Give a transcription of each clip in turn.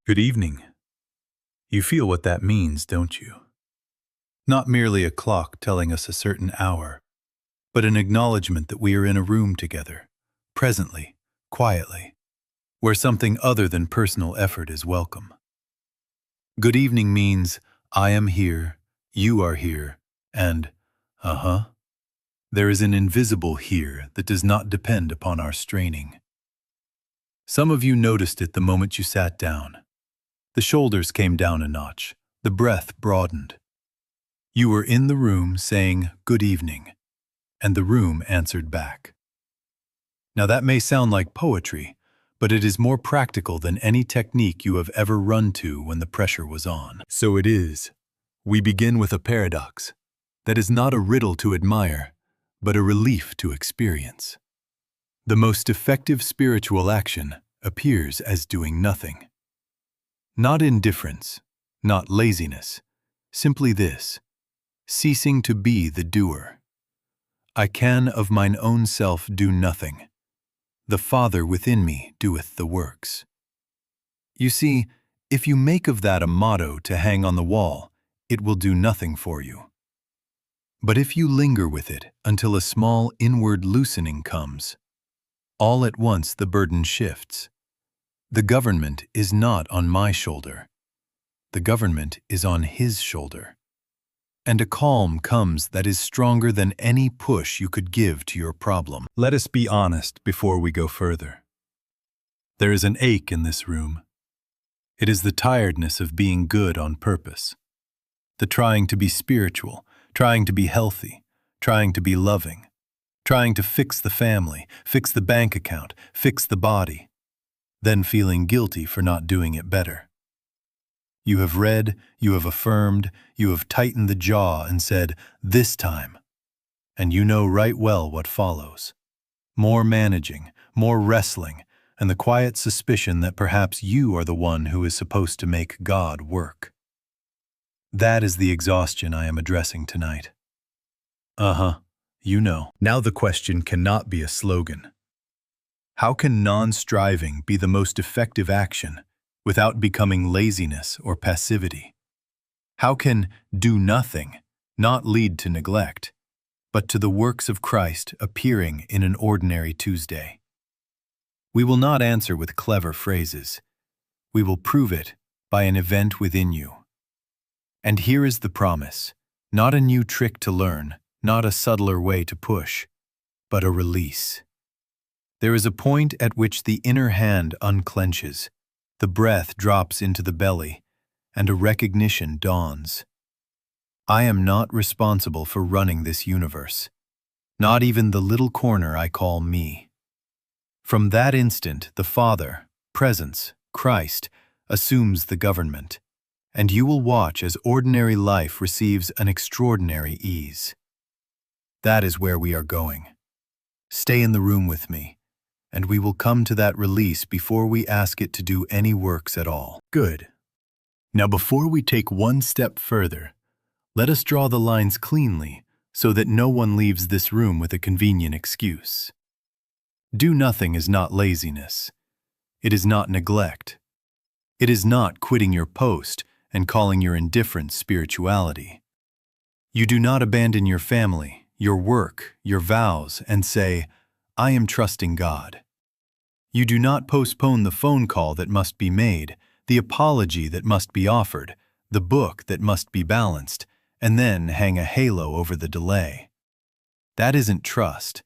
Good evening. You feel what that means, don't you? Not merely a clock telling us a certain hour, but an acknowledgement that we are in a room together, presently, quietly, where something other than personal effort is welcome. Good evening means I am here, you are here, and, there is an invisible here that does not depend upon our straining. Some of you noticed it the moment you sat down. The shoulders came down a notch, the breath broadened. You were in the room saying, "Good evening," and the room answered back. Now that may sound like poetry, but it is more practical than any technique you have ever run to when the pressure was on. So it is. We begin with a paradox that is not a riddle to admire, but a relief to experience. The most effective spiritual action appears as doing nothing. Not indifference, not laziness, simply this, ceasing to be the doer. I can of mine own self do nothing. The Father within me doeth the works. You see, if you make of that a motto to hang on the wall, it will do nothing for you. But if you linger with it until a small inward loosening comes, all at once the burden shifts. The government is not on my shoulder. The government is on His shoulder. And a calm comes that is stronger than any push you could give to your problem. Let us be honest before we go further. There is an ache in this room. It is the tiredness of being good on purpose. The trying to be spiritual, trying to be healthy, trying to be loving, trying to fix the family, fix the bank account, fix the body, then feeling guilty for not doing it better. You have read, you have affirmed, you have tightened the jaw and said, "This time." And you know right well what follows. More managing, more wrestling, and the quiet suspicion that perhaps you are the one who is supposed to make God work. That is the exhaustion I am addressing tonight. You know. Now the question cannot be a slogan. How can non-striving be the most effective action without becoming laziness or passivity? How can do nothing not lead to neglect, but to the works of Christ appearing in an ordinary Tuesday? We will not answer with clever phrases. We will prove it by an event within you. And here is the promise, not a new trick to learn, not a subtler way to push, but a release. There is a point at which the inner hand unclenches, the breath drops into the belly, and a recognition dawns. I am not responsible for running this universe, not even the little corner I call me. From that instant, the Father, Presence, Christ, assumes the government, and you will watch as ordinary life receives an extraordinary ease. That is where we are going. Stay in the room with me, and we will come to that release before we ask it to do any works at all. Good. Now before we take one step further, let us draw the lines cleanly so that no one leaves this room with a convenient excuse. Do nothing is not laziness. It is not neglect. It is not quitting your post and calling your indifference spirituality. You do not abandon your family, your work, your vows, and say, "I am trusting God." You do not postpone the phone call that must be made, the apology that must be offered, the book that must be balanced, and then hang a halo over the delay. That isn't trust.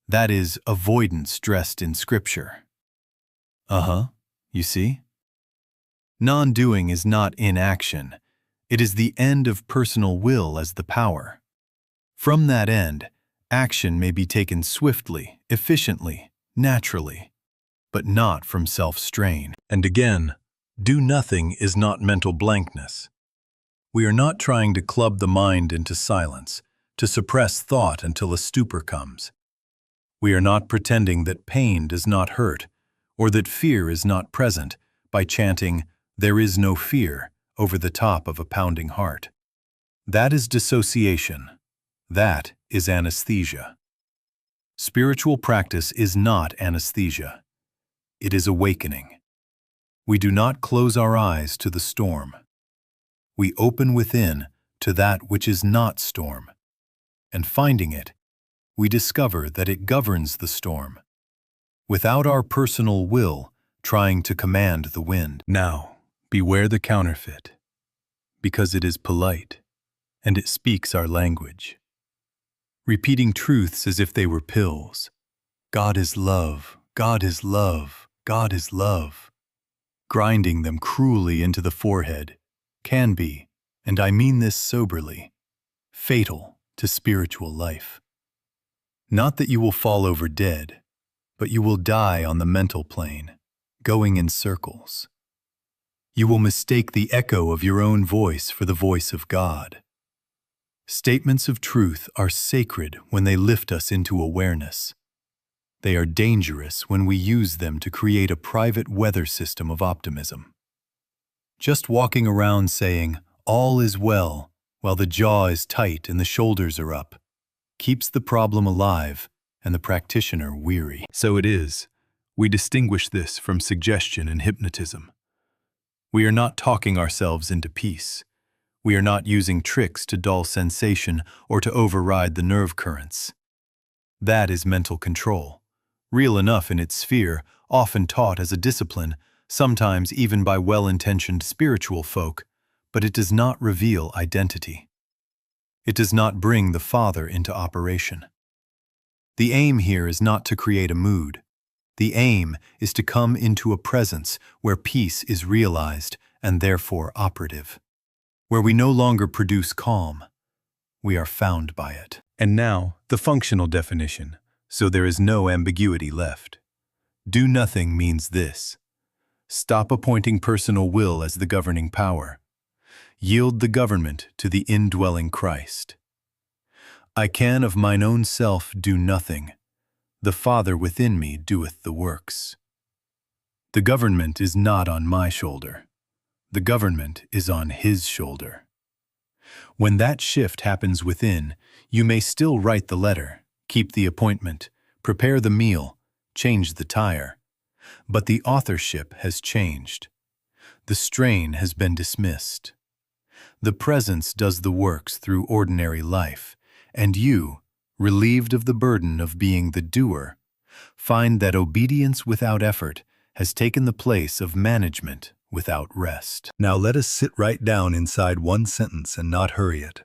That is avoidance dressed in Scripture. You see? Non-doing is not inaction. It is the end of personal will as the power. From that end, action may be taken swiftly, efficiently, naturally, but not from self-strain. And again, do nothing is not mental blankness. We are not trying to club the mind into silence, to suppress thought until a stupor comes. We are not pretending that pain does not hurt, or that fear is not present, by chanting, "There is no fear," over the top of a pounding heart. That is dissociation. That is anesthesia. Spiritual practice is not anesthesia. It is awakening. We do not close our eyes to the storm. We open within to that which is not storm, and finding it, we discover that it governs the storm, without our personal will trying to command the wind. Now, beware the counterfeit, because it is polite, and it speaks our language, repeating truths as if they were pills. God is love, God is love, God is love. Grinding them cruelly into the forehead can be, and I mean this soberly, fatal to spiritual life. Not that you will fall over dead, but you will die on the mental plane, going in circles. You will mistake the echo of your own voice for the voice of God. Statements of truth are sacred when they lift us into awareness. They are dangerous when we use them to create a private weather system of optimism. Just walking around saying, "All is well," while the jaw is tight and the shoulders are up, keeps the problem alive and the practitioner weary. So it is. We distinguish this from suggestion and hypnotism. We are not talking ourselves into peace. We are not using tricks to dull sensation or to override the nerve currents. That is mental control, real enough in its sphere, often taught as a discipline, sometimes even by well-intentioned spiritual folk, but it does not reveal identity. It does not bring the Father into operation. The aim here is not to create a mood. The aim is to come into a presence where peace is realized and therefore operative, where we no longer produce calm. We are found by it. And now, the functional definition, so there is no ambiguity left. Do nothing means this. Stop appointing personal will as the governing power. Yield the government to the indwelling Christ. I can of mine own self do nothing. The Father within me doeth the works. The government is not on my shoulder. The government is on His shoulder. When that shift happens within, you may still write the letter, keep the appointment, prepare the meal, change the tire. But the authorship has changed. The strain has been dismissed. The presence does the works through ordinary life, and you, relieved of the burden of being the doer, find that obedience without effort has taken the place of management without rest. Now let us sit right down inside one sentence and not hurry it.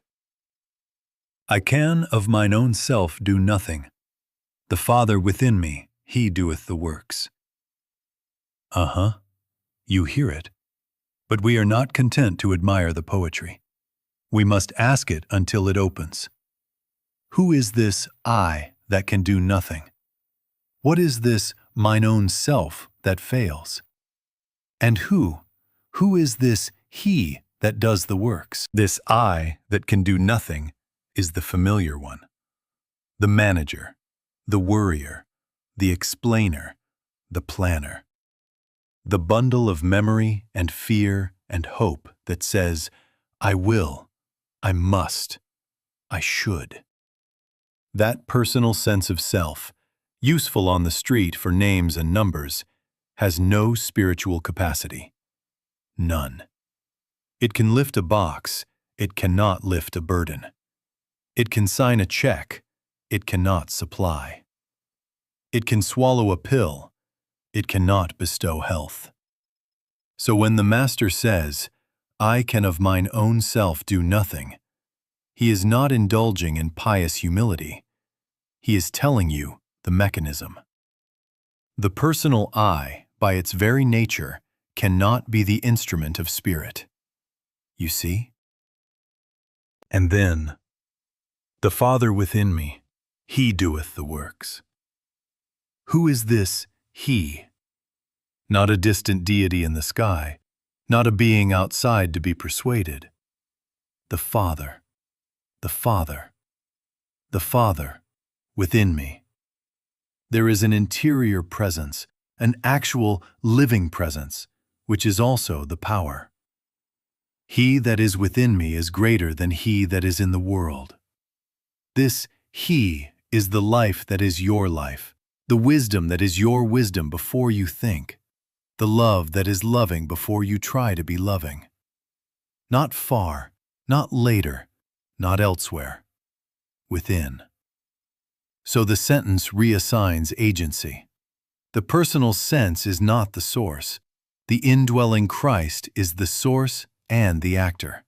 I can of mine own self do nothing. The Father within me, He doeth the works. You hear it. But we are not content to admire the poetry. We must ask it until it opens. Who is this I that can do nothing? What is this mine own self that fails? And who is this He that does the works? This I that can do nothing is the familiar one, the manager, the worrier, the explainer, the planner. The bundle of memory and fear and hope that says, I will, I must, I should. That personal sense of self, useful on the street for names and numbers, has no spiritual capacity. None. It can lift a box, it cannot lift a burden. It can sign a check, it cannot supply. It can swallow a pill, it cannot bestow health. So when the Master says, I can of mine own self do nothing, he is not indulging in pious humility. He is telling you the mechanism. The personal I, by its very nature, cannot be the instrument of spirit. You see? And then, the Father within me, He doeth the works. Who is this He? Not a distant deity in the sky, not a being outside to be persuaded. The Father, the Father, the Father within me. There is an interior presence, an actual living presence, which is also the power. He that is within me is greater than he that is in the world. This He is the life that is your life, the wisdom that is your wisdom before you think. the love that is loving before you try to be loving. Not far, not later, not elsewhere. Within. So the sentence reassigns agency. The personal sense is not the source. The indwelling Christ is the source and the actor.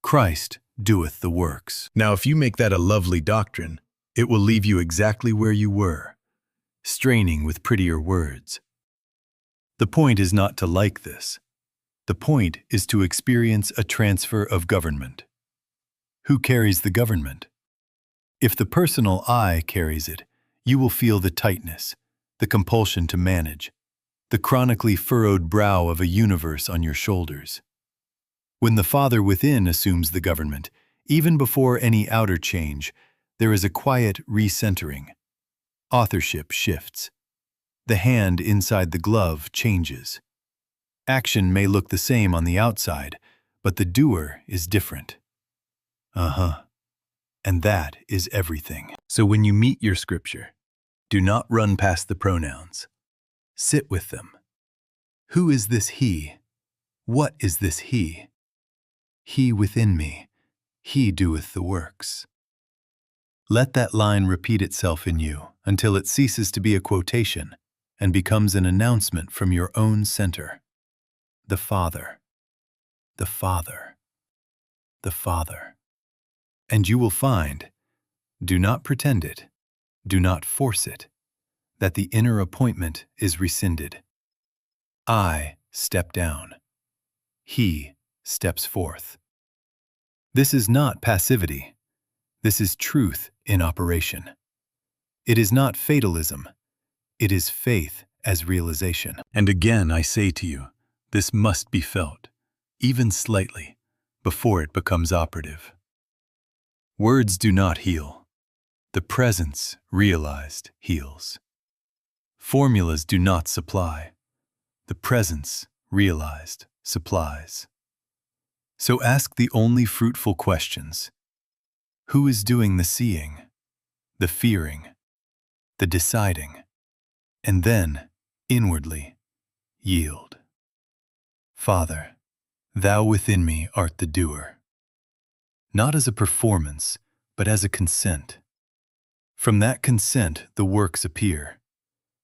Christ doeth the works. Now, if you make that a lovely doctrine, it will leave you exactly where you were, straining with prettier words. The point is not to like this. The point is to experience a transfer of government. Who carries the government? If the personal I carries it, you will feel the tightness, the compulsion to manage, the chronically furrowed brow of a universe on your shoulders. When the Father within assumes the government, even before any outer change, there is a quiet recentering. Authorship shifts. The hand inside the glove changes. Action may look the same on the outside, but the doer is different. And that is everything. So when you meet your scripture, do not run past the pronouns. Sit with them. Who is this he? What is this he? He within me. He doeth the works. Let that line repeat itself in you until it ceases to be a quotation and becomes an announcement from your own center. The Father, the Father, the Father. And you will find, do not pretend it, do not force it, that the inner appointment is rescinded. I step down. He steps forth. This is not passivity. This is truth in operation. It is not fatalism. It is faith as realization. And again I say to you, this must be felt, even slightly, before it becomes operative. Words do not heal. The presence realized heals. Formulas do not supply. The presence realized supplies. So ask the only fruitful questions. Who is doing the seeing, the fearing, the deciding, and then, inwardly, yield. Father, thou within me art the doer. Not as a performance, but as a consent. From that consent the works appear,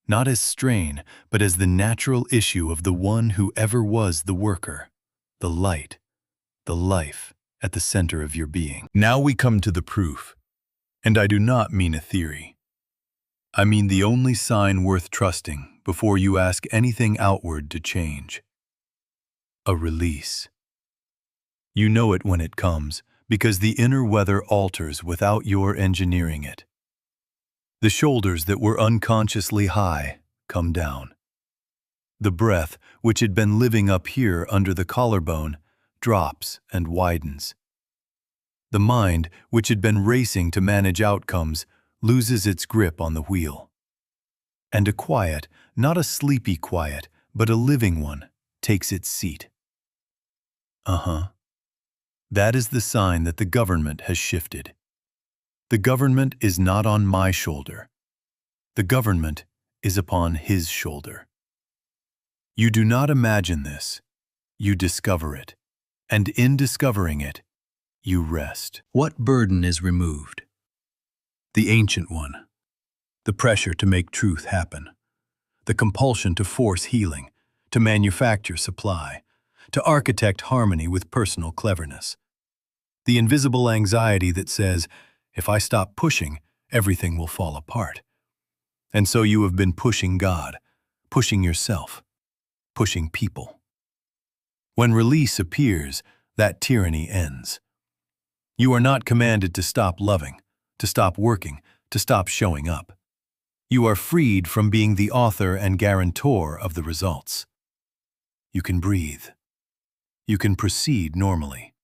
not as strain, but as the natural issue of the one who ever was the worker, the light, the life at the center of your being. Now we come to the proof, and I do not mean a theory. I mean the only sign worth trusting before you ask anything outward to change. A release. You know it when it comes, because the inner weather alters without your engineering it. The shoulders that were unconsciously high come down. The breath, which had been living up here under the collarbone, drops and widens. The mind, which had been racing to manage outcomes, loses its grip on the wheel. And a quiet, not a sleepy quiet, but a living one, takes its seat. That is the sign that the government has shifted. The government is not on my shoulder. The government is upon his shoulder. You do not imagine this. You discover it. And in discovering it, you rest. What burden is removed? The ancient one. The pressure to make truth happen. The compulsion to force healing, to manufacture supply, to architect harmony with personal cleverness. The invisible anxiety that says, if I stop pushing, everything will fall apart. And so you have been pushing God, pushing yourself, pushing people. When release appears, that tyranny ends. You are not commanded to stop loving, to stop working, to stop showing up. You are freed from being the author and guarantor of the results. You can breathe. You can proceed normally.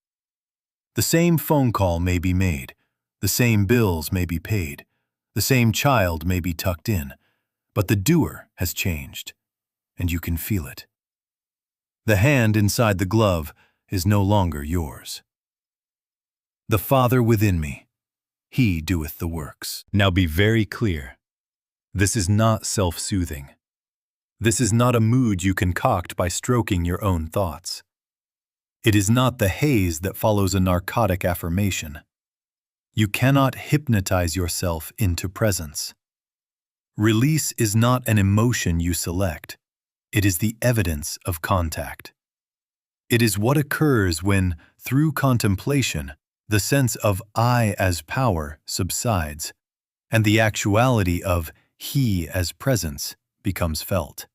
The same phone call may be made, the same bills may be paid, the same child may be tucked in, but the doer has changed, and you can feel it. The hand inside the glove is no longer yours. The Father within me, he doeth the works. Now be very clear. This is not self-soothing. This is not a mood you concoct by stroking your own thoughts. It is not the haze that follows a narcotic affirmation. You cannot hypnotize yourself into presence. Release is not an emotion you select. It is the evidence of contact. It is what occurs when, through contemplation, the sense of I as power subsides, and the actuality of He as presence becomes felt.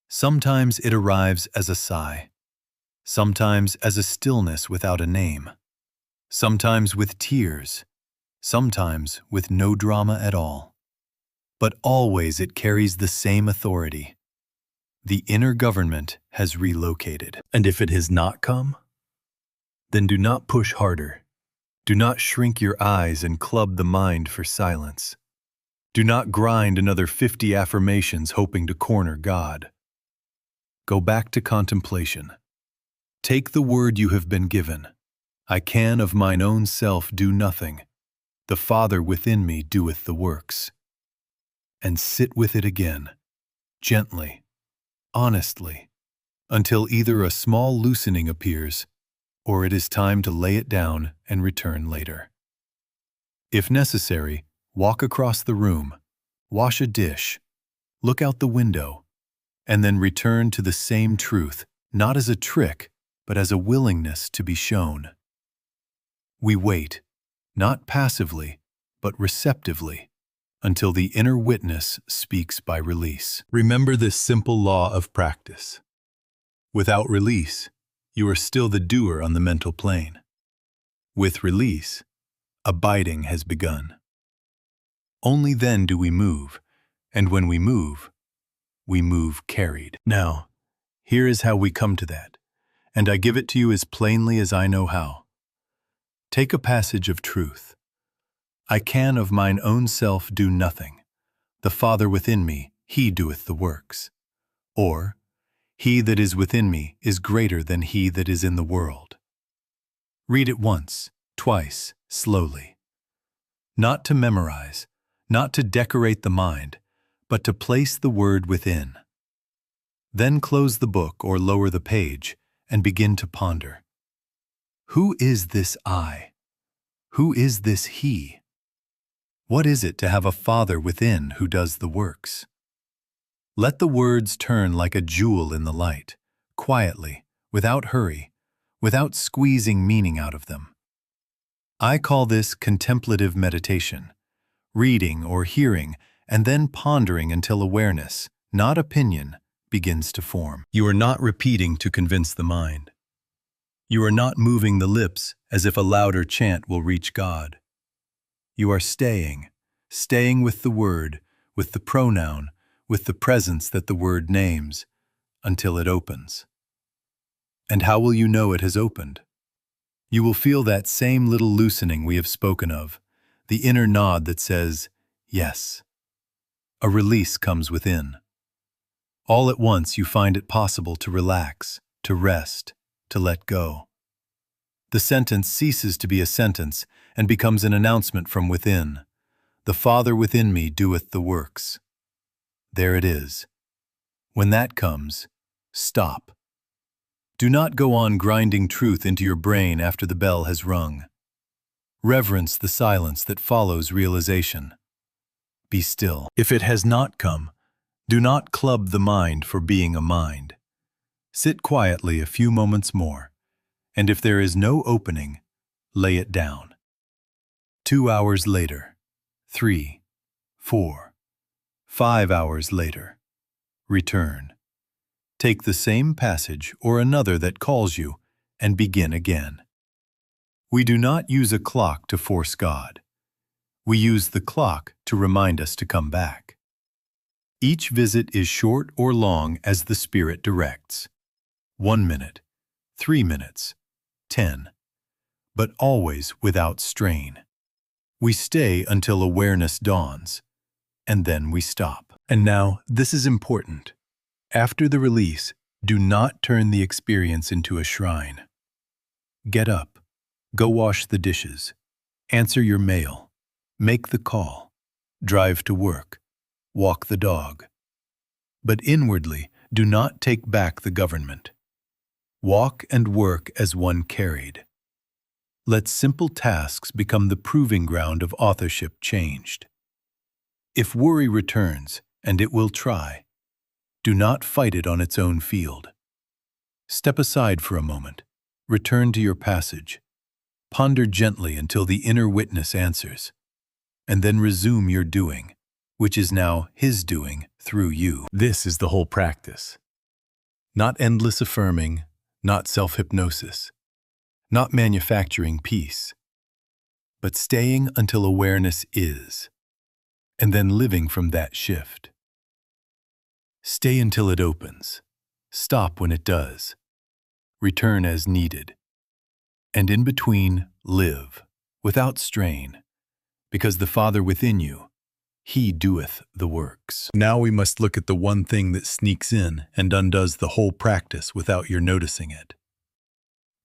Sometimes it arrives as a sigh, sometimes as a stillness without a name, sometimes with tears, sometimes with no drama at all. But always it carries the same authority. The inner government has relocated. And if it has not come, then do not push harder. Do not shrink your eyes and club the mind for silence. Do not grind another 50 affirmations hoping to corner God. Go back to contemplation. Take the word you have been given. I can of mine own self do nothing. The Father within me doeth the works. And sit with it again, gently, honestly, until either a small loosening appears, or it is time to lay it down and return later. If necessary, walk across the room, wash a dish, look out the window, and then return to the same truth, not as a trick, but as a willingness to be shown. We wait, not passively, but receptively, until the inner witness speaks by release. Remember this simple law of practice. Without release, you are still the doer on the mental plane. With release, abiding has begun. Only then do we move, and when we move carried. Now, here is how we come to that, and I give it to you as plainly as I know how. Take a passage of truth. I can of mine own self do nothing. The Father within me, He doeth the works. Or, He that is within me is greater than he that is in the world. Read it once, twice, slowly. Not to memorize, not to decorate the mind, but to place the word within. Then close the book or lower the page and begin to ponder. Who is this I? Who is this He? What is it to have a Father within who does the works? Let the words turn like a jewel in the light, quietly, without hurry, without squeezing meaning out of them. I call this contemplative meditation, reading or hearing and then pondering until awareness, not opinion, begins to form. You are not repeating to convince the mind. You are not moving the lips as if a louder chant will reach God. You are staying with the word, with the pronoun, with the presence that the word names, until it opens. And how will you know it has opened? You will feel that same little loosening we have spoken of, the inner nod that says, yes. A release comes within. All at once you find it possible to relax, to rest, to let go. The sentence ceases to be a sentence and becomes an announcement from within. The Father within me doeth the works. There it is. When that comes, stop. Do not go on grinding truth into your brain after the bell has rung. Reverence the silence that follows realization. Be still. If it has not come, do not club the mind for being a mind. Sit quietly a few moments more, and if there is no opening, lay it down. 2 hours later, 3, 4, 5 hours later, return. Take the same passage or another that calls you and begin again. We do not use a clock to force God. We use the clock to remind us to come back. Each visit is short or long as the Spirit directs. 1 minute, 3 minutes, 10, but always without strain. We stay until awareness dawns, and then we stop. And now, this is important. After the release, do not turn the experience into a shrine. Get up, go wash the dishes, answer your mail, make the call, drive to work, walk the dog. but inwardly do not take back the government. Walk and work as one carried. Let simple tasks become the proving ground of authorship changed. If worry returns, and it will try, do not fight it on its own field. Step aside for a moment, return to your passage, ponder gently until the inner witness answers, and then resume your doing, which is now His doing through you. This is the whole practice. Not endless affirming, not self-hypnosis, not manufacturing peace, but staying until awareness is, and then living from that shift. Stay until it opens, stop when it does, return as needed, and in between live, without strain, because the Father within you, He doeth the works. Now we must look at the one thing that sneaks in and undoes the whole practice without your noticing it.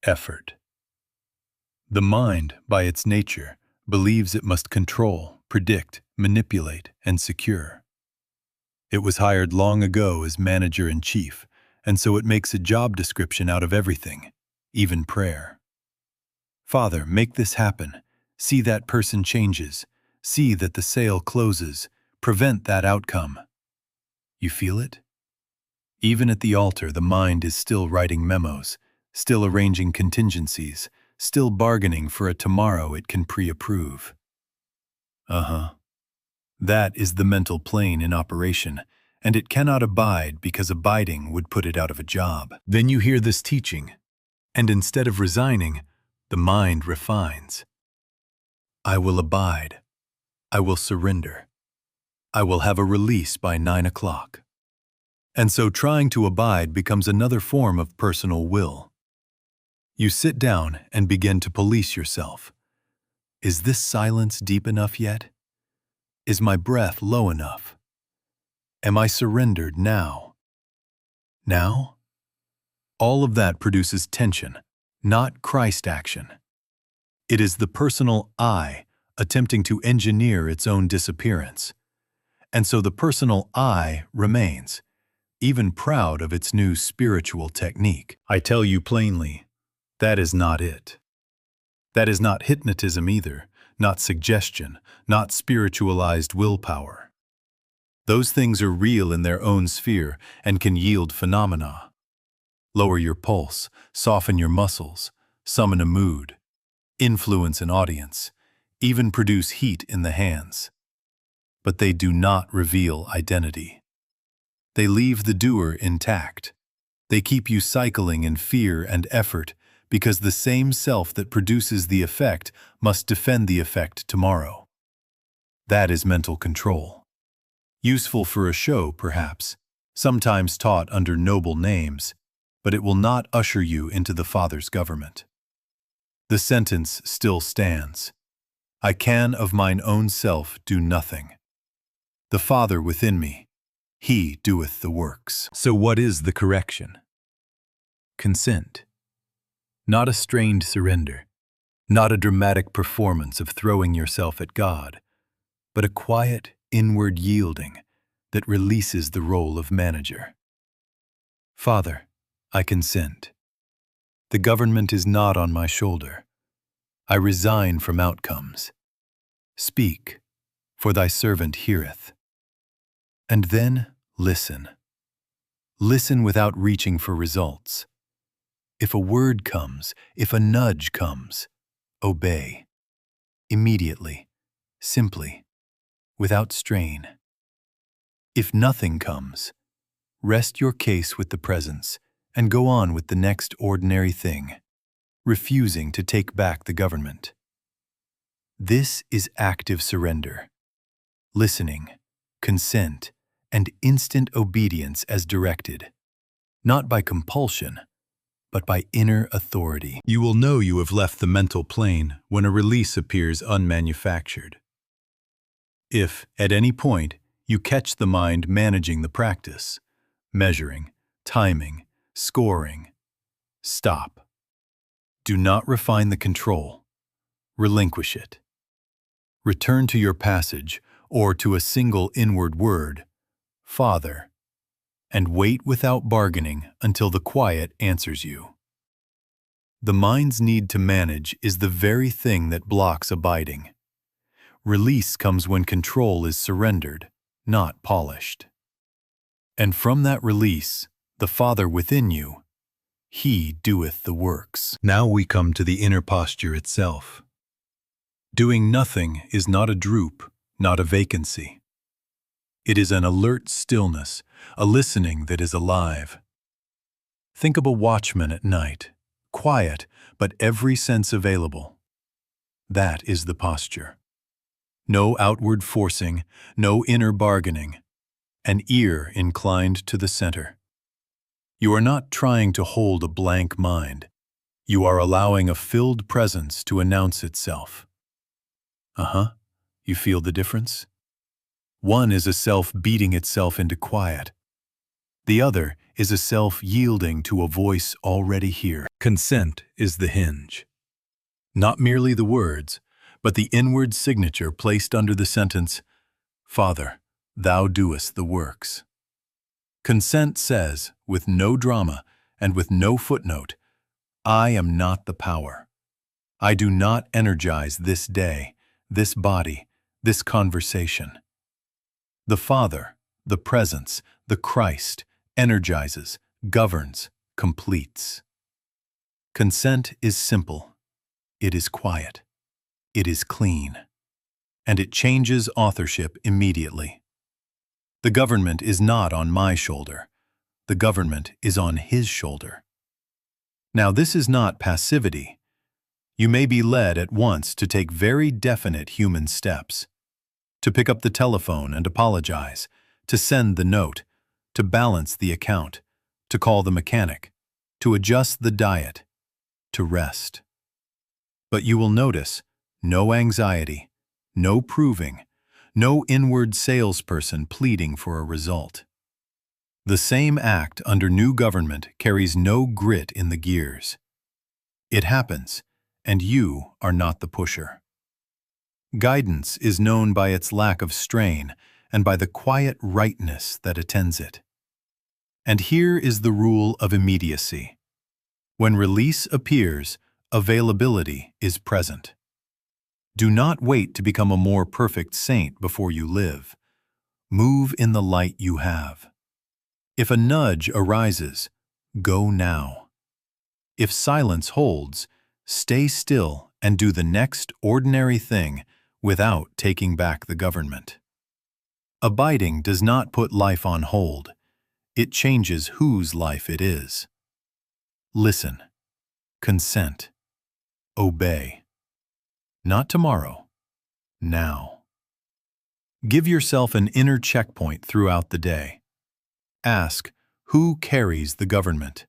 Effort. The mind, by its nature, believes it must control, predict, manipulate, and secure. It was hired long ago as manager-in-chief, and so it makes a job description out of everything, even prayer. Father, make this happen. See that person changes. See that the sale closes. Prevent that outcome. You feel it? Even at the altar, the mind is still writing memos, still arranging contingencies, still bargaining for a tomorrow it can pre-approve. That is the mental plane in operation, and it cannot abide because abiding would put it out of a job. Then you hear this teaching, and instead of resigning, the mind refines. I will abide. I will surrender. I will have a release by 9 o'clock. And so trying to abide becomes another form of personal will. You sit down and begin to police yourself. Is this silence deep enough yet? Is my breath low enough? Am I surrendered now? Now? All of that produces tension, not Christ action. It is the personal I attempting to engineer its own disappearance. And so the personal I remains, even proud of its new spiritual technique. I tell you plainly, that is not it. That is not hypnotism either, not suggestion, not spiritualized willpower. Those things are real in their own sphere and can yield phenomena. Lower your pulse, soften your muscles, summon a mood, influence an audience, even produce heat in the hands. But they do not reveal identity. They leave the doer intact. They keep you cycling in fear and effort because the same self that produces the effect must defend the effect tomorrow. That is mental control. Useful for a show, perhaps, sometimes taught under noble names, but it will not usher you into the Father's government. The sentence still stands. I can of mine own self do nothing. The Father within me, He doeth the works. So what is the correction? Consent. Not a strained surrender, not a dramatic performance of throwing yourself at God, but a quiet, inward yielding that releases the role of manager. Father, I consent. The government is not on my shoulder. I resign from outcomes. Speak, for thy servant heareth. And then listen. Listen without reaching for results. If a word comes, if a nudge comes, obey. Immediately, simply, without strain. If nothing comes, rest your case with the presence and go on with the next ordinary thing, refusing to take back the government. This is active surrender, listening, consent, and instant obedience as directed, not by compulsion, but by inner authority. You will know you have left the mental plane when a release appears unmanufactured. If, at any point, you catch the mind managing the practice, measuring, timing, scoring, stop. Do not refine the control. Relinquish it. Return to your passage or to a single inward word, Father, and wait without bargaining until the quiet answers you. The mind's need to manage is the very thing that blocks abiding. Release comes when control is surrendered, not polished. And from that release, the Father within you, He doeth the works. Now we come to the inner posture itself. Doing nothing is not a droop, not a vacancy. It is an alert stillness, a listening that is alive. Think of a watchman at night, quiet, but every sense available. That is the posture. No outward forcing, no inner bargaining, an ear inclined to the center. You are not trying to hold a blank mind. You are allowing a filled presence to announce itself. You feel the difference? One is a self beating itself into quiet. The other is a self yielding to a voice already here. Consent is the hinge. Not merely the words, but the inward signature placed under the sentence, Father, Thou doest the works. Consent says, with no drama and with no footnote, I am not the power. I do not energize this day, this body, this conversation. The Father, the Presence, the Christ, energizes, governs, completes. Consent is simple. It is quiet. It is clean. And it changes authorship immediately. The government is not on my shoulder. The government is on His shoulder. Now, this is not passivity. You may be led at once to take very definite human steps. To pick up the telephone and apologize, to send the note, to balance the account, to call the mechanic, to adjust the diet, to rest. But you will notice no anxiety, no proving, no inward salesperson pleading for a result. The same act under new government carries no grit in the gears. It happens, and you are not the pusher. Guidance is known by its lack of strain and by the quiet rightness that attends it. And here is the rule of immediacy. When release appears, availability is present. Do not wait to become a more perfect saint before you live. Move in the light you have. If a nudge arises, go now. If silence holds, stay still and do the next ordinary thing without taking back the government. Abiding does not put life on hold. It changes whose life it is. Listen. Consent. Obey. Not tomorrow. Now. Give yourself an inner checkpoint throughout the day. Ask, who carries the government?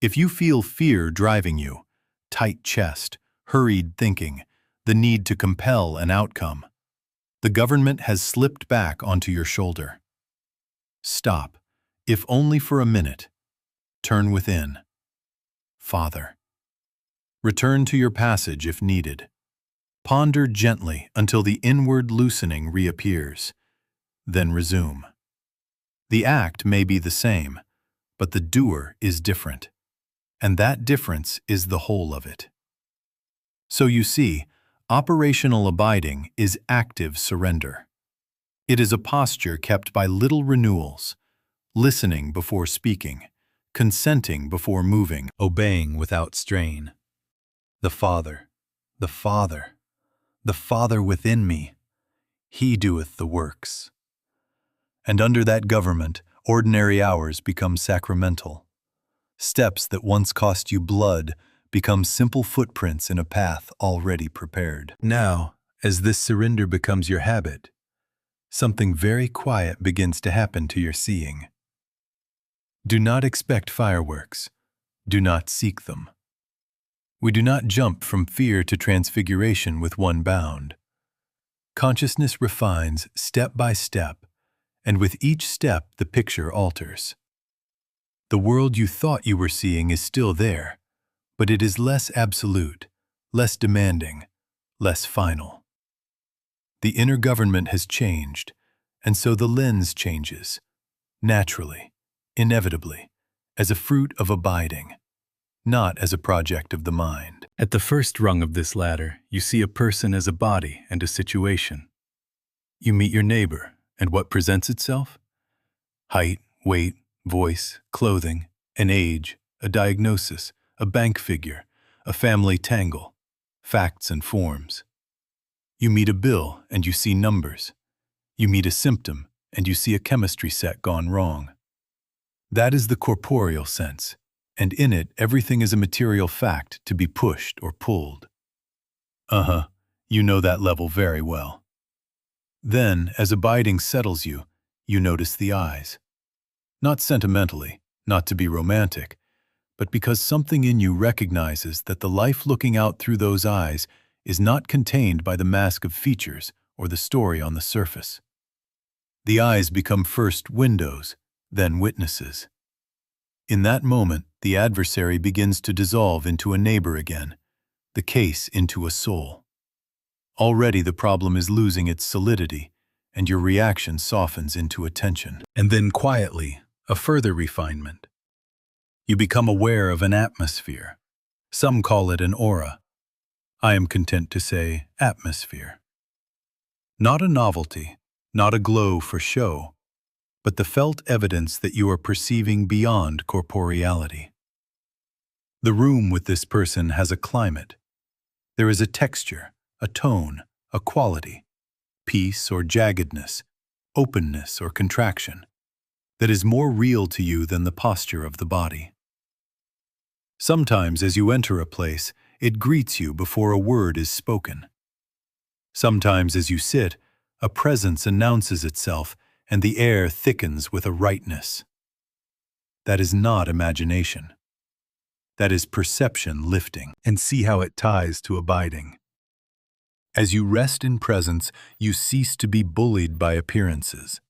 If you feel fear driving you, tight chest, hurried thinking, the need to compel an outcome, the government has slipped back onto your shoulder. Stop, if only for a minute. Turn within. Father. Return to your passage if needed. Ponder gently until the inward loosening reappears. Then resume. The act may be the same, but the doer is different, and that difference is the whole of it. So you see, operational abiding is active surrender. It is a posture kept by little renewals, listening before speaking, consenting before moving, obeying without strain. The Father, the Father, the Father within me, He doeth the works. And under that government, ordinary hours become sacramental. Steps that once cost you blood become simple footprints in a path already prepared. Now, as this surrender becomes your habit, something very quiet begins to happen to your seeing. Do not expect fireworks. Do not seek them. We do not jump from fear to transfiguration with one bound. Consciousness refines step by step, and with each step the picture alters. The world you thought you were seeing is still there, but it is less absolute, less demanding, less final. The inner government has changed, and so the lens changes, naturally, inevitably, as a fruit of abiding, not as a project of the mind. At the first rung of this ladder, you see a person as a body and a situation. You meet your neighbor, and what presents itself? Height, weight, voice, clothing, an age, a diagnosis, a bank figure, a family tangle, facts and forms. You meet a bill, and you see numbers. You meet a symptom, and you see a chemistry set gone wrong. That is the corporeal sense, and in it everything is a material fact to be pushed or pulled. You know that level very well. Then, as abiding settles you, you notice the eyes. Not sentimentally, not to be romantic, but because something in you recognizes that the life looking out through those eyes is not contained by the mask of features or the story on the surface. The eyes become first windows, then witnesses. In that moment, the adversary begins to dissolve into a neighbor again, the case into a soul. Already the problem is losing its solidity, and your reaction softens into attention. And then quietly, a further refinement. You become aware of an atmosphere. Some call it an aura. I am content to say atmosphere. Not a novelty, not a glow for show, but the felt evidence that you are perceiving beyond corporeality. The room with this person has a climate. There is a texture, a tone, a quality, peace or jaggedness, openness or contraction, that is more real to you than the posture of the body. Sometimes as you enter a place, it greets you before a word is spoken. Sometimes as you sit, a presence announces itself and the air thickens with a rightness. That is not imagination. That is perception lifting. And see how it ties to abiding. As you rest in presence, you cease to be bullied by appearances.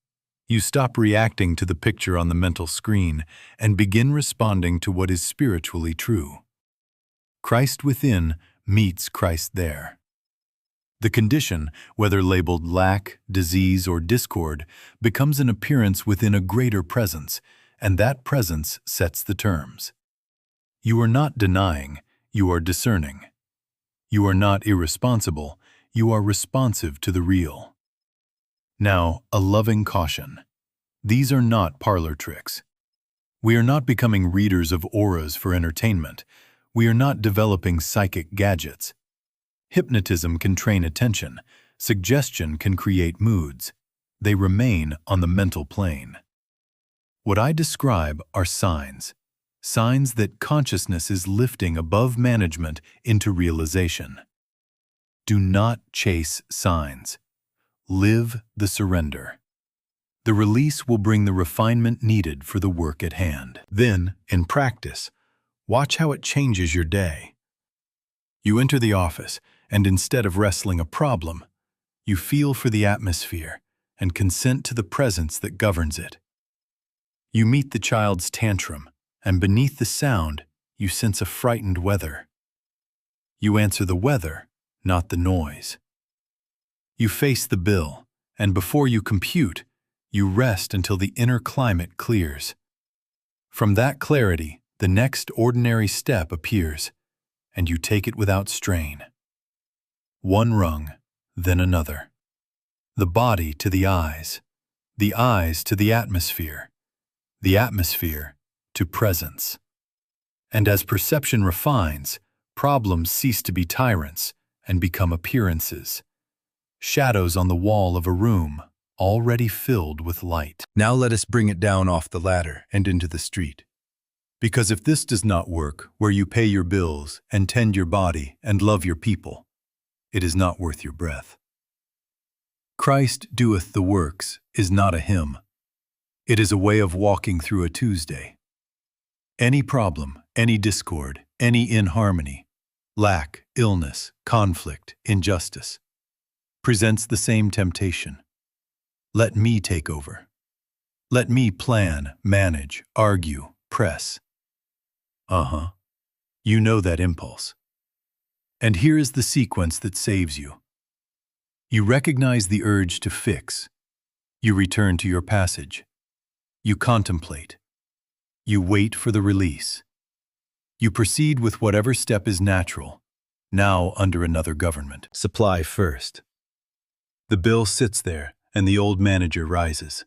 You stop reacting to the picture on the mental screen and begin responding to what is spiritually true. Christ within meets Christ there. The condition, whether labeled lack, disease, or discord, becomes an appearance within a greater presence, and that presence sets the terms. You are not denying, you are discerning. You are not irresponsible, you are responsive to the real. Now, a loving caution. These are not parlor tricks. We are not becoming readers of auras for entertainment. We are not developing psychic gadgets. Hypnotism can train attention. Suggestion can create moods. They remain on the mental plane. What I describe are signs. Signs that consciousness is lifting above management into realization. Do not chase signs. Live the surrender. The release will bring the refinement needed for the work at hand. Then, in practice, watch how it changes your day. You enter the office, and instead of wrestling a problem, you feel for the atmosphere and consent to the presence that governs it. You meet the child's tantrum, and beneath the sound, you sense a frightened weather. You answer the weather, not the noise. You face the bill, and before you compute, you rest until the inner climate clears. From that clarity, the next ordinary step appears, and you take it without strain. One rung, then another. The body to the eyes to the atmosphere to presence. And as perception refines, problems cease to be tyrants and become appearances. Shadows on the wall of a room, already filled with light. Now let us bring it down off the ladder and into the street. Because if this does not work, where you pay your bills and tend your body and love your people, it is not worth your breath. Christ doeth the works is not a hymn. It is a way of walking through a Tuesday. Any problem, any discord, any inharmony, lack, illness, conflict, injustice, presents the same temptation. Let me take over. Let me plan, manage, argue, press. You know that impulse. And here is the sequence that saves you. You recognize the urge to fix. You return to your passage. You contemplate. You wait for the release. You proceed with whatever step is natural, now under another government. Supply first. The bill sits there, and the old manager rises.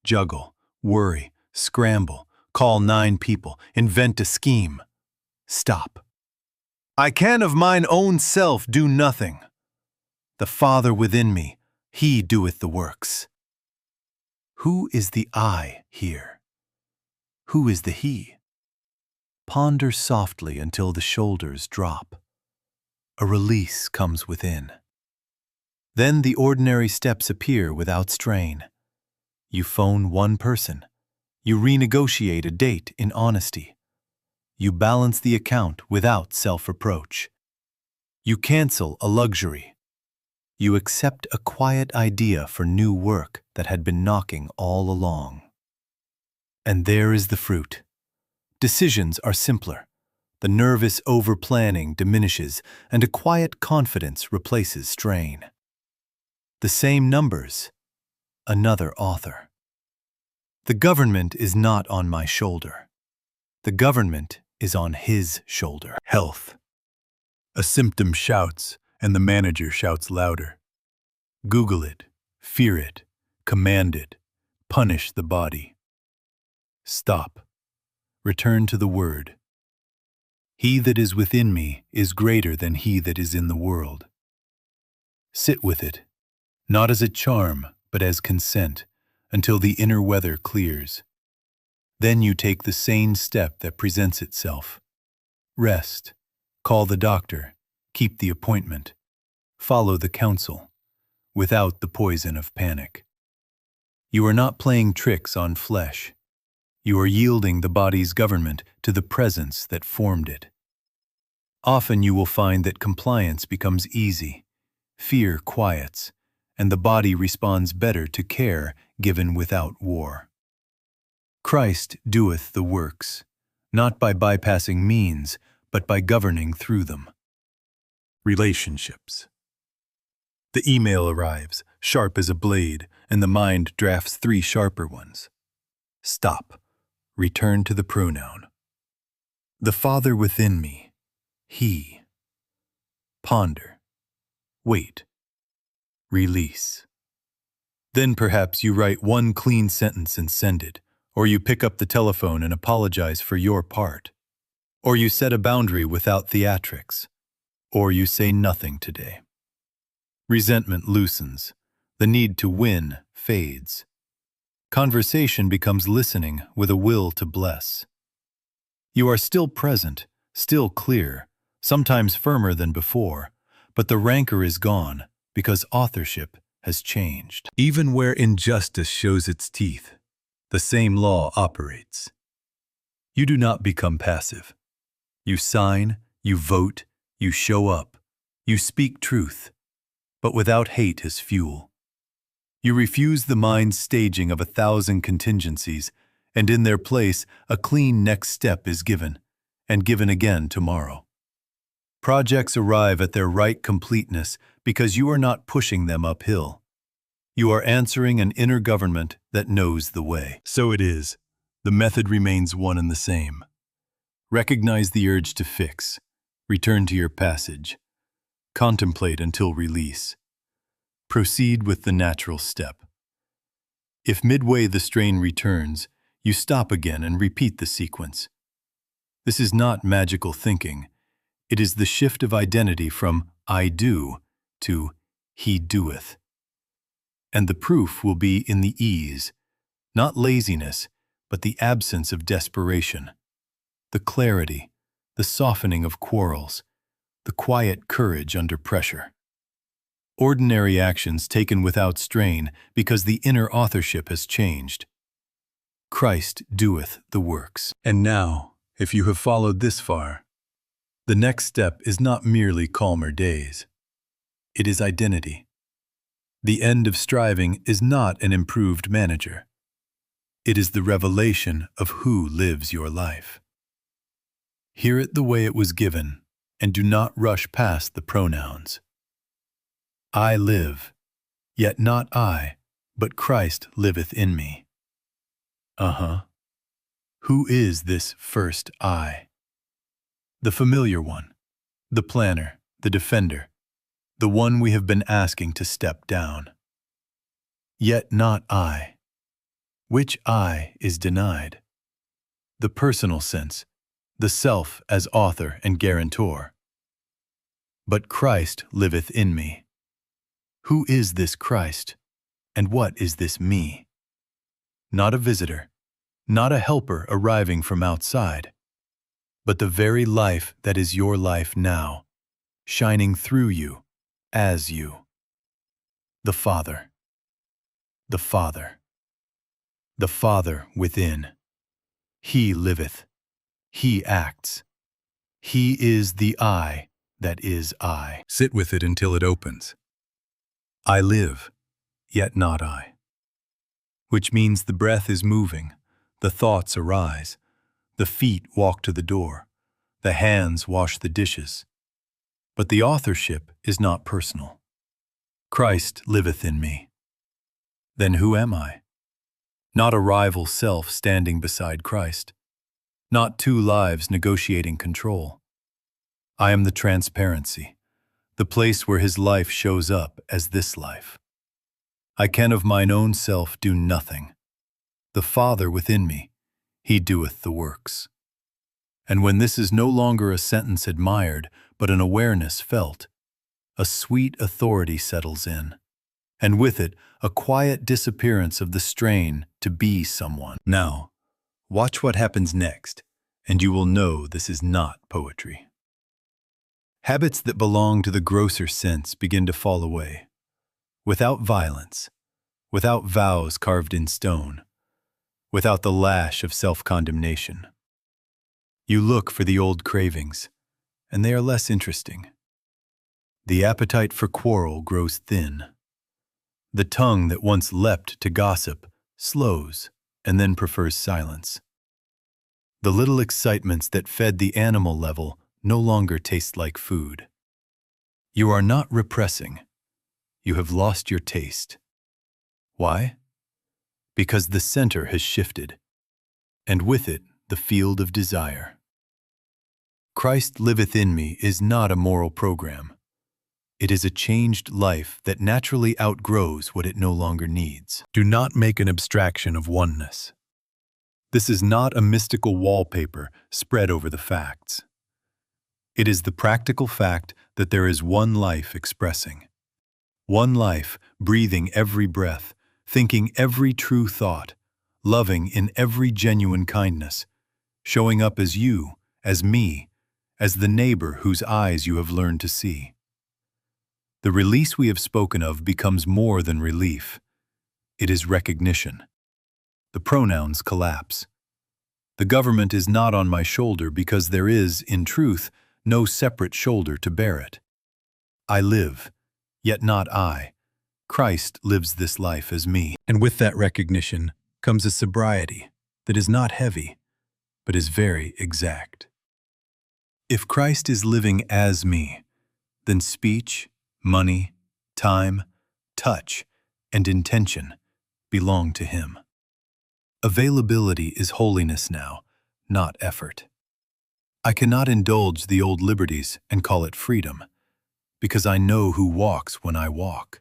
Juggle, worry, scramble, call 9 people, invent a scheme. Stop. I can of mine own self do nothing. The Father within me, he doeth the works. Who is the I here? Who is the he? Ponder softly until the shoulders drop. A release comes within. Then the ordinary steps appear without strain. You phone one person. You renegotiate a date in honesty. You balance the account without self-reproach. You cancel a luxury. You accept a quiet idea for new work that had been knocking all along. And there is the fruit. Decisions are simpler. The nervous over-planning diminishes, and a quiet confidence replaces strain. The same numbers, another author. The government is not on my shoulder. The government is on his shoulder. Health. A symptom shouts, and the manager shouts louder. Google it, fear it, command it, punish the body. Stop. Return to the word. He that is within me is greater than he that is in the world. Sit with it, not as a charm, but as consent, until the inner weather clears. Then you take the sane step that presents itself. Rest, call the doctor, keep the appointment, follow the counsel, without the poison of panic. You are not playing tricks on flesh. You are yielding the body's government to the presence that formed it. Often you will find that compliance becomes easy, fear quiets, and the body responds better to care given without war. Christ doeth the works, not by bypassing means, but by governing through them. Relationships. The email arrives, sharp as a blade, and the mind drafts 3 sharper ones. Stop. Return to the pronoun. The Father within me, he. Ponder. Wait. Release. Then perhaps you write 1 clean sentence and send it, or you pick up the telephone and apologize for your part, or you set a boundary without theatrics, or you say nothing today. Resentment loosens. The need to win fades. Conversation becomes listening with a will to bless. You are still present, still clear, sometimes firmer than before, but the rancor is gone because authorship has changed. Even where injustice shows its teeth, the same law operates. You do not become passive. You sign, you vote, you show up, you speak truth, but without hate as fuel. You refuse the mind's staging of 1,000 contingencies, and in their place a clean next step is given, and given again tomorrow. Projects arrive at their right completeness because you are not pushing them uphill. You are answering an inner government that knows the way. So it is. The method remains one and the same. Recognize the urge to fix. Return to your passage. Contemplate until release. Proceed with the natural step. If midway the strain returns, you stop again and repeat the sequence. This is not magical thinking. It is the shift of identity from I do to he doeth. And the proof will be in the ease, not laziness, but the absence of desperation, the clarity, the softening of quarrels, the quiet courage under pressure. Ordinary actions taken without strain because the inner authorship has changed. Christ doeth the works. And now, if you have followed this far, the next step is not merely calmer days. It is identity. The end of striving is not an improved manager. It is the revelation of who lives your life. Hear it the way it was given, and do not rush past the pronouns. I live, yet not I, but Christ liveth in me. Who is this first I? The familiar one, the planner, the defender, the one we have been asking to step down. Yet not I. Which I is denied? The personal sense, the self as author and guarantor. But Christ liveth in me. Who is this Christ, and what is this me? Not a visitor, not a helper arriving from outside, but the very life that is your life now, shining through you, as you. The Father. The Father. The Father within. He liveth. He acts. He is the I that is I. Sit with it until it opens. I live, yet not I. Which means the breath is moving, the thoughts arise, the feet walk to the door, the hands wash the dishes. But the authorship is not personal. Christ liveth in me. Then who am I? Not a rival self standing beside Christ. Not two lives negotiating control. I am the transparency, the place where his life shows up as this life. I can of mine own self do nothing. The Father within me, he doeth the works. And when this is no longer a sentence admired, but an awareness felt, a sweet authority settles in, and with it a quiet disappearance of the strain to be someone. Now, watch what happens next, and you will know this is not poetry. Habits that belong to the grosser sense begin to fall away, without violence, without vows carved in stone, without the lash of self-condemnation. You look for the old cravings, and they are less interesting. The appetite for quarrel grows thin. The tongue that once leapt to gossip slows and then prefers silence. The little excitements that fed the animal level no longer taste like food. You are not repressing. You have lost your taste. Why? Because the center has shifted, and with it the field of desire. Christ liveth in me is not a moral program. It is a changed life that naturally outgrows what it no longer needs. Do not make an abstraction of oneness. This is not a mystical wallpaper spread over the facts. It is the practical fact that there is one life expressing. One life breathing every breath, thinking every true thought, loving in every genuine kindness, showing up as you, as me, as the neighbor whose eyes you have learned to see. The release we have spoken of becomes more than relief. It is recognition. The pronouns collapse. The government is not on my shoulder because there is, in truth, no separate shoulder to bear it. I live, yet not I. Christ lives this life as me. And with that recognition comes a sobriety that is not heavy, but is very exact. If Christ is living as me, then speech, money, time, touch, and intention belong to him. Availability is holiness now, not effort. I cannot indulge the old liberties and call it freedom, because I know who walks when I walk,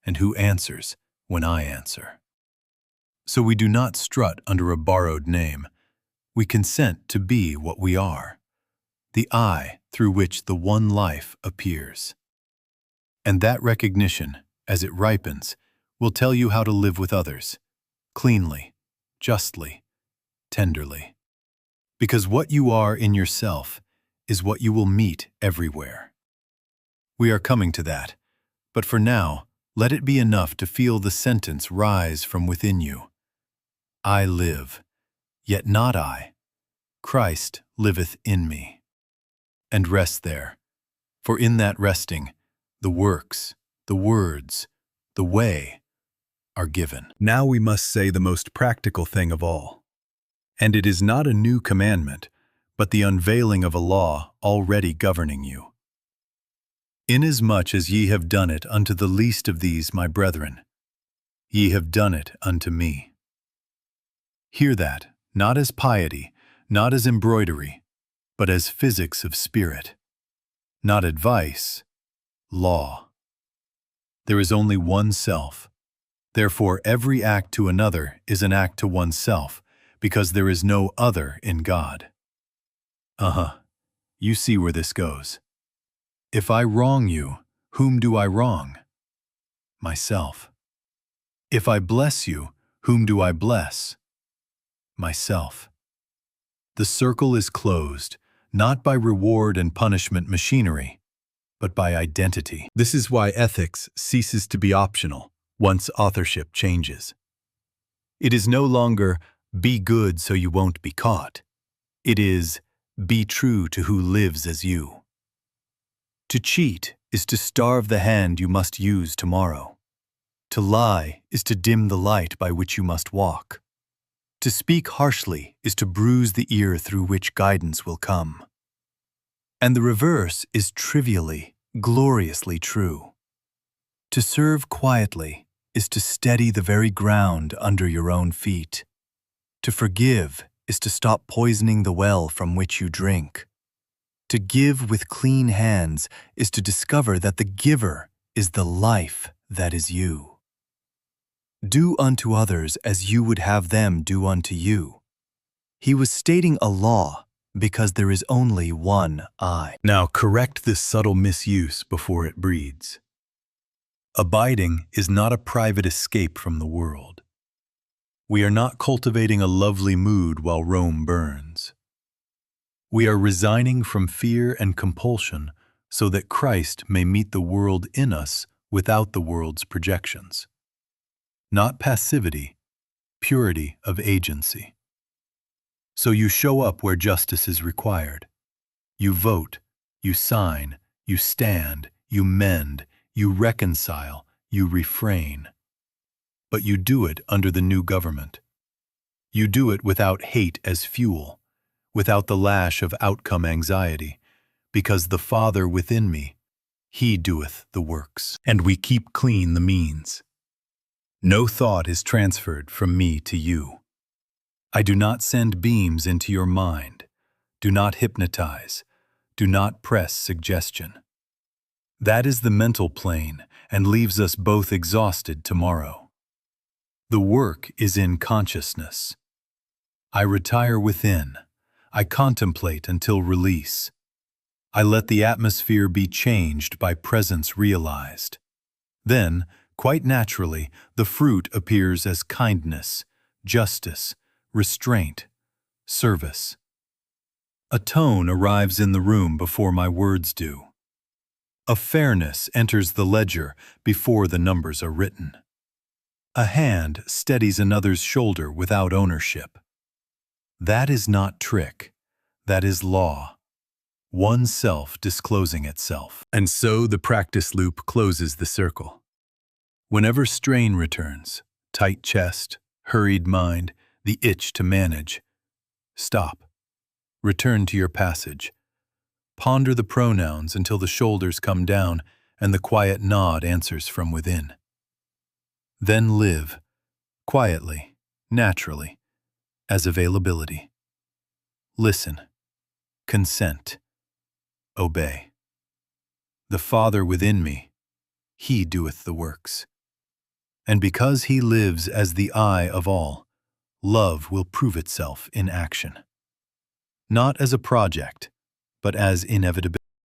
and who answers when I answer. So we do not strut under a borrowed name. We consent to be what we are, the I through which the one life appears. And that recognition, as it ripens, will tell you how to live with others, cleanly, justly, tenderly. Because what you are in yourself is what you will meet everywhere. We are coming to that, but for now, let it be enough to feel the sentence rise from within you. I live, yet not I. Christ liveth in me. And rest there, for in that resting, the works, the words, the way are given. Now we must say the most practical thing of all. And it is not a new commandment, but the unveiling of a law already governing you. Inasmuch as ye have done it unto the least of these, my brethren, ye have done it unto me. Hear that, not as piety, not as embroidery, but as physics of spirit. Not advice, law. There is only one self. Therefore, every act to another is an act to oneself, because there is no other in God. You see where this goes. If I wrong you, whom do I wrong? Myself. If I bless you, whom do I bless? Myself. The circle is closed, not by reward and punishment machinery, but by identity. This is why ethics ceases to be optional once authorship changes. It is no longer be good so you won't be caught. It is be true to who lives as you. To cheat is to starve the hand you must use tomorrow. To lie is to dim the light by which you must walk. To speak harshly is to bruise the ear through which guidance will come. And the reverse is trivially, gloriously true. To serve quietly is to steady the very ground under your own feet. To forgive is to stop poisoning the well from which you drink. To give with clean hands is to discover that the giver is the life that is you. Do unto others as you would have them do unto you. He was stating a law because there is only one I. Now correct this subtle misuse before it breeds. Abiding is not a private escape from the world. We are not cultivating a lovely mood while Rome burns. We are resigning from fear and compulsion so that Christ may meet the world in us without the world's projections. Not passivity, purity of agency. So you show up where justice is required. You vote, you sign, you stand, you mend, you reconcile, you refrain. But you do it under the new government. You do it without hate as fuel, without the lash of outcome anxiety, because the Father within me, He doeth the works, and we keep clean the means. No thought is transferred from me to you. I do not send beams into your mind. Do not hypnotize. Do not press suggestion. That is the mental plane and leaves us both exhausted tomorrow. The work is in consciousness. I retire within. I contemplate until release. I let the atmosphere be changed by presence realized. Then, quite naturally, the fruit appears as kindness, justice, restraint, service. A tone arrives in the room before my words do. A fairness enters the ledger before the numbers are written. A hand steadies another's shoulder without ownership. That is not trick. That is law. One self disclosing itself. And so the practice loop closes the circle. Whenever strain returns, tight chest, hurried mind, the itch to manage, stop. Return to your passage. Ponder the pronouns until the shoulders come down and the quiet nod answers from within. Then live, quietly, naturally, as availability. Listen, consent, obey. The Father within me, He doeth the works. And because He lives as the eye of all, love will prove itself in action. Not as a project, but as inevitability.